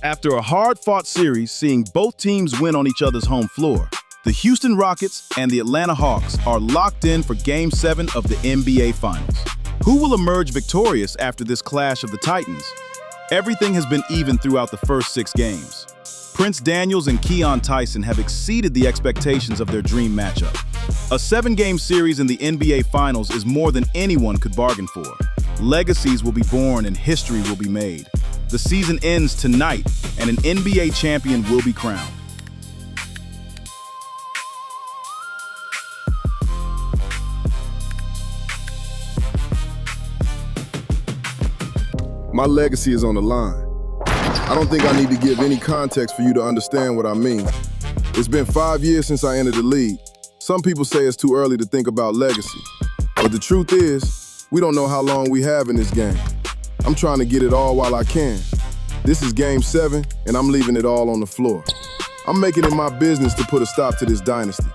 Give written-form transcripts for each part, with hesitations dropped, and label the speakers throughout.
Speaker 1: After a hard-fought series seeing both teams win on each other's home floor, the Houston Rockets and the Atlanta Hawks are locked in for Game 7 of the NBA Finals. Who will emerge victorious after this clash of the Titans? Everything has been even throughout the first 6 games. Prince Daniels and Keon Tyson have exceeded the expectations of their dream matchup. A 7-game series in the NBA Finals is more than anyone could bargain for. Legacies will be born and history will be made. The season ends tonight, and an NBA champion will be crowned.
Speaker 2: My legacy is on the line. I don't think I need to give any context for you to understand what I mean. It's been 5 years since I entered the league. Some people say it's too early to think about legacy. But the truth is, we don't know how long we have in this game. I'm trying to get it all while I can. This is Game 7, and I'm leaving it all on the floor. I'm making it my business to put a stop to this dynasty.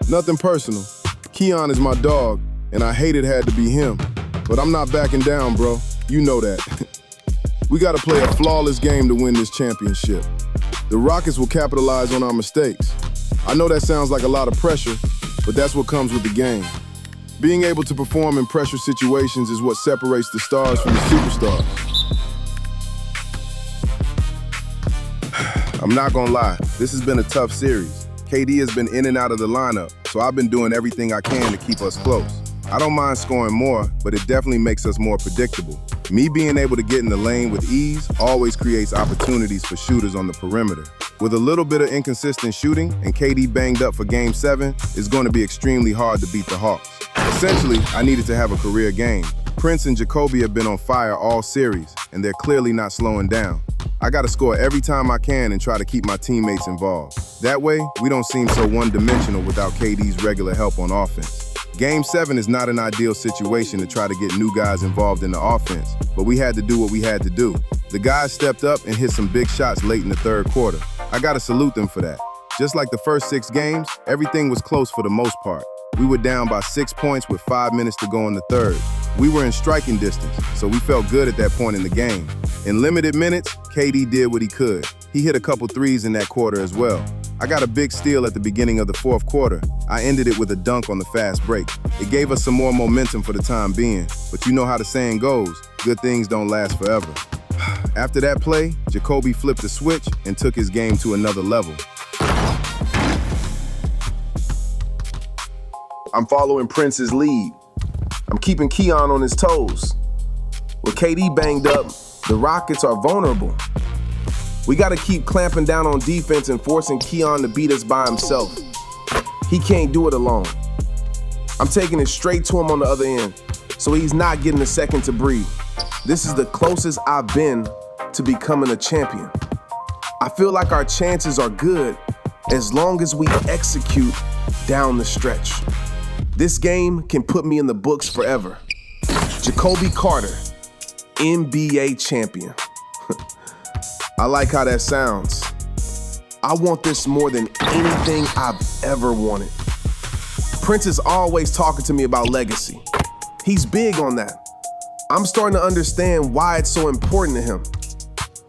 Speaker 2: Nothing personal. Keon is my dog, and I hate it had to be him. But I'm not backing down, bro. You know that. We gotta play a flawless game to win this championship. The Rockets will capitalize on our mistakes. I know that sounds like a lot of pressure, but that's what comes with the game. Being able to perform in pressure situations is what separates the stars from the superstars. I'm not gonna lie, this has been a tough series. KD has been in and out of the lineup, so I've been doing everything I can to keep us close. I don't mind scoring more, but it definitely makes us more predictable. Me being able to get in the lane with ease always creates opportunities for shooters on the perimeter. With a little bit of inconsistent shooting and KD banged up for Game 7, it's going to be extremely hard to beat the Hawks. Essentially, I needed to have a career game. Prince and Jacoby have been on fire all series, and they're clearly not slowing down. I gotta score every time I can and try to keep my teammates involved. That way, we don't seem so one-dimensional without KD's regular help on offense. Game 7 is not an ideal situation to try to get new guys involved in the offense, but we had to do what we had to do. The guys stepped up and hit some big shots late in the third quarter. I gotta salute them for that. Just like the first 6 games, everything was close for the most part. We were down by 6 points with 5 minutes to go in the third. We were in striking distance, so we felt good at that point in the game. In limited minutes, KD did what he could. He hit a couple threes in that quarter as well. I got a big steal at the beginning of the fourth quarter. I ended it with a dunk on the fast break. It gave us some more momentum for the time being, but you know how the saying goes, good things don't last forever. After that play, Jacoby flipped the switch and took his game to another level. I'm following Prince's lead. I'm keeping Keon on his toes. With KD banged up, the Rockets are vulnerable. We gotta keep clamping down on defense and forcing Keon to beat us by himself. He can't do it alone. I'm taking it straight to him on the other end, so he's not getting a second to breathe. This is the closest I've been to becoming a champion. I feel like our chances are good as long as we execute down the stretch. This game can put me in the books forever. Jacoby Carter, NBA champion. I like how that sounds. I want this more than anything I've ever wanted. Prince is always talking to me about legacy. He's big on that. I'm starting to understand why it's so important to him.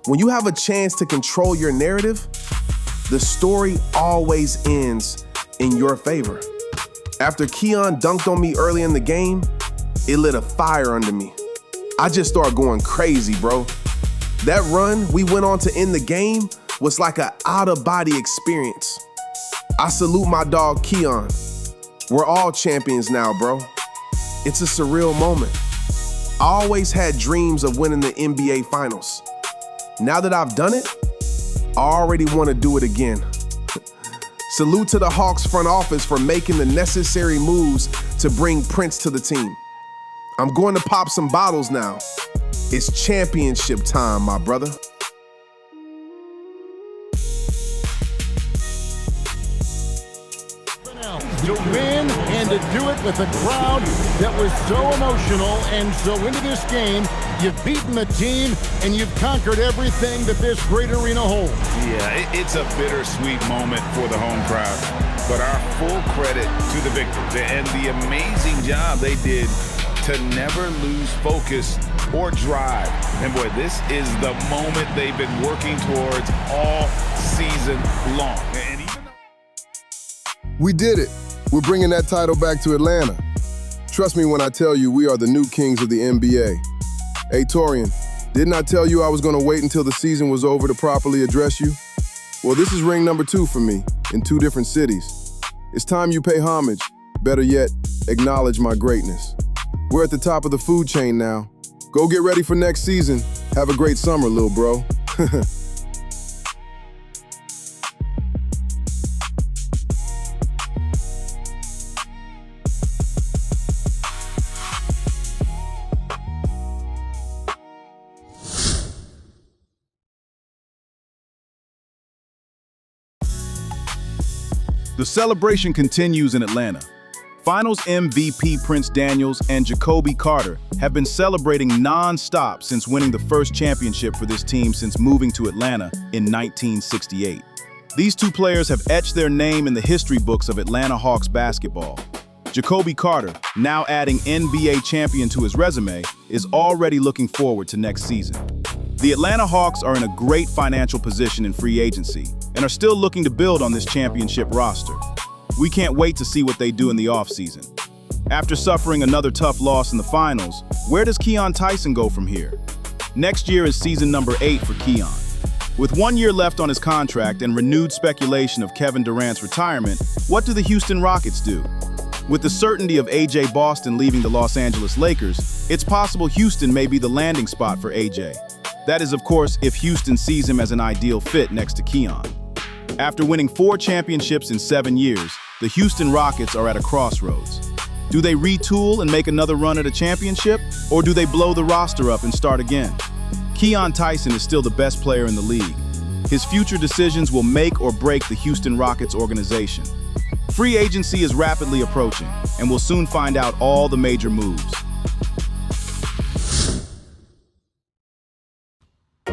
Speaker 2: When you have a chance to control your narrative, the story always ends in your favor. After Keon dunked on me early in the game, it lit a fire under me. I just started going crazy, bro. That run we went on to end the game was like an out-of-body experience. I salute my dog Keon. We're all champions now, bro. It's a surreal moment. I always had dreams of winning the NBA Finals. Now that I've done it, I already want to do it again. Salute to the Hawks front office for making the necessary moves to bring Prince to the team. I'm going to pop some bottles now. It's championship time, my brother.
Speaker 3: To win and to do it with a crowd that was so emotional and so into this game, you've beaten the team and you've conquered everything that this great arena holds.
Speaker 4: Yeah, it's a bittersweet moment for the home crowd, but our full credit to the victors and the amazing job they did to never lose focus or drive. And boy, this is the moment they've been working towards all season long. And even though
Speaker 2: We did it. We're bringing that title back to Atlanta. Trust me when I tell you we are the new kings of the NBA. Hey, Torian, didn't I tell you I was going to wait until the season was over to properly address you? Well, this is ring number 2 for me, in 2 different cities. It's time you pay homage. Better yet, acknowledge my greatness. We're at the top of the food chain now. Go get ready for next season. Have a great summer, little bro.
Speaker 1: The celebration continues in Atlanta. Finals MVP Prince Daniels and Jacoby Carter have been celebrating non-stop since winning the first championship for this team since moving to Atlanta in 1968. These 2 players have etched their name in the history books of Atlanta Hawks basketball. Jacoby Carter, now adding NBA champion to his resume, is already looking forward to next season. The Atlanta Hawks are in a great financial position in free agency and are still looking to build on this championship roster. We can't wait to see what they do in the offseason. After suffering another tough loss in the finals, where does Keon Tyson go from here? Next year is season number 8 for Keon. With 1 year left on his contract and renewed speculation of Kevin Durant's retirement, what do the Houston Rockets do? With the certainty of AJ Boston leaving the Los Angeles Lakers, it's possible Houston may be the landing spot for AJ. That is, of course, if Houston sees him as an ideal fit next to Keon. After winning 4 championships in 7 years, the Houston Rockets are at a crossroads. Do they retool and make another run at a championship, or do they blow the roster up and start again? Keon Tyson is still the best player in the league. His future decisions will make or break the Houston Rockets organization. Free agency is rapidly approaching, and we'll soon find out all the major moves.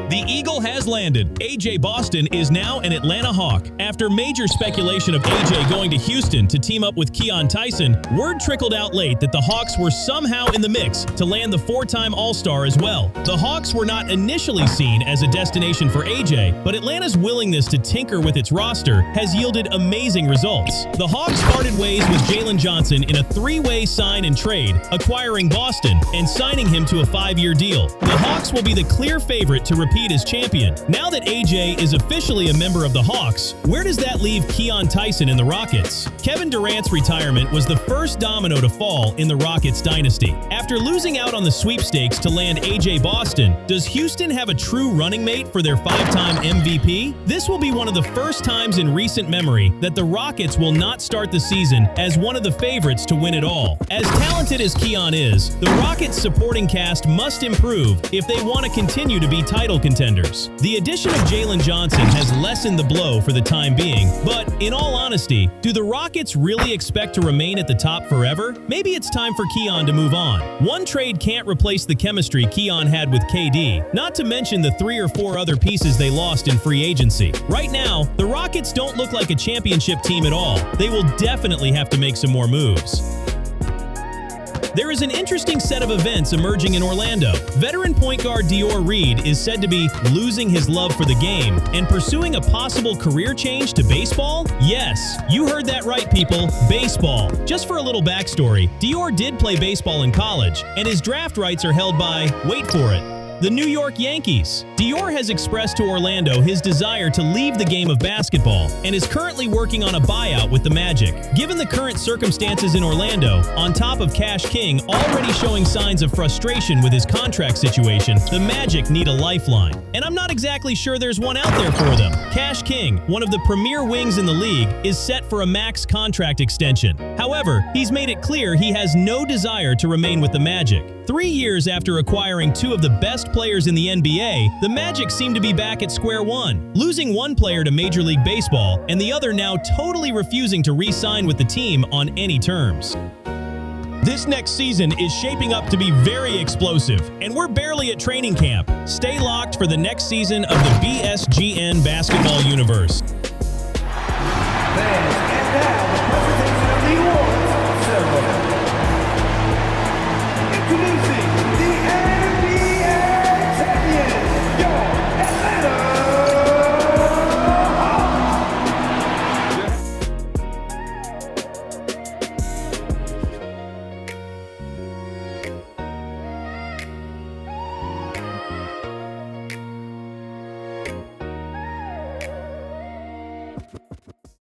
Speaker 5: The Eagle has landed. AJ Boston is now an Atlanta Hawk. After major speculation of AJ going to Houston to team up with Keon Tyson, word trickled out late that the Hawks were somehow in the mix to land the 4-time All-Star as well. The Hawks were not initially seen as a destination for AJ, but Atlanta's willingness to tinker with its roster has yielded amazing results. The Hawks parted ways with Jalen Johnson in a 3-way sign and trade, acquiring Boston and signing him to a 5-year deal. The Hawks will be the clear favorite to repeat as champion. Now that AJ is officially a member of the Hawks, where does that leave Keon Tyson in the Rockets? Kevin Durant's retirement was the first domino to fall in the Rockets dynasty. After losing out on the sweepstakes to land AJ Boston, does Houston have a true running mate for their 5-time MVP? This will be one of the first times in recent memory that the Rockets will not start the season as one of the favorites to win it all. As talented as Keon is, the Rockets supporting cast must improve if they want to continue to be title contenders. The addition of Jalen Johnson has lessened the blow for the time being, but in all honesty, do the Rockets really expect to remain at the top forever? Maybe it's time for Keon to move on. One trade can't replace the chemistry Keon had with KD, not to mention the 3 or 4 other pieces they lost in free agency. Right now, the Rockets don't look like a championship team at all. They will definitely have to make some more moves. There is an interesting set of events emerging in Orlando. Veteran point guard Dior Reed is said to be losing his love for the game and pursuing a possible career change to baseball? Yes, you heard that right, people. Baseball. Just for a little backstory, Dior did play baseball in college, and his draft rights are held by, wait for it, the New York Yankees. Dior has expressed to Orlando his desire to leave the game of basketball and is currently working on a buyout with the Magic. Given the current circumstances in Orlando, on top of Cash King already showing signs of frustration with his contract situation, the Magic need a lifeline. And I'm not exactly sure there's one out there for them. Cash King, one of the premier wings in the league, is set for a max contract extension. However, he's made it clear he has no desire to remain with the Magic. 3 years after acquiring 2 of the best players in the NBA, the Magic seem to be back at square one, losing one player to Major League Baseball and the other now totally refusing to re-sign with the team on any terms. This next season is shaping up to be very explosive, and we're barely at training camp. Stay locked for the next season of the BSGN Basketball Universe.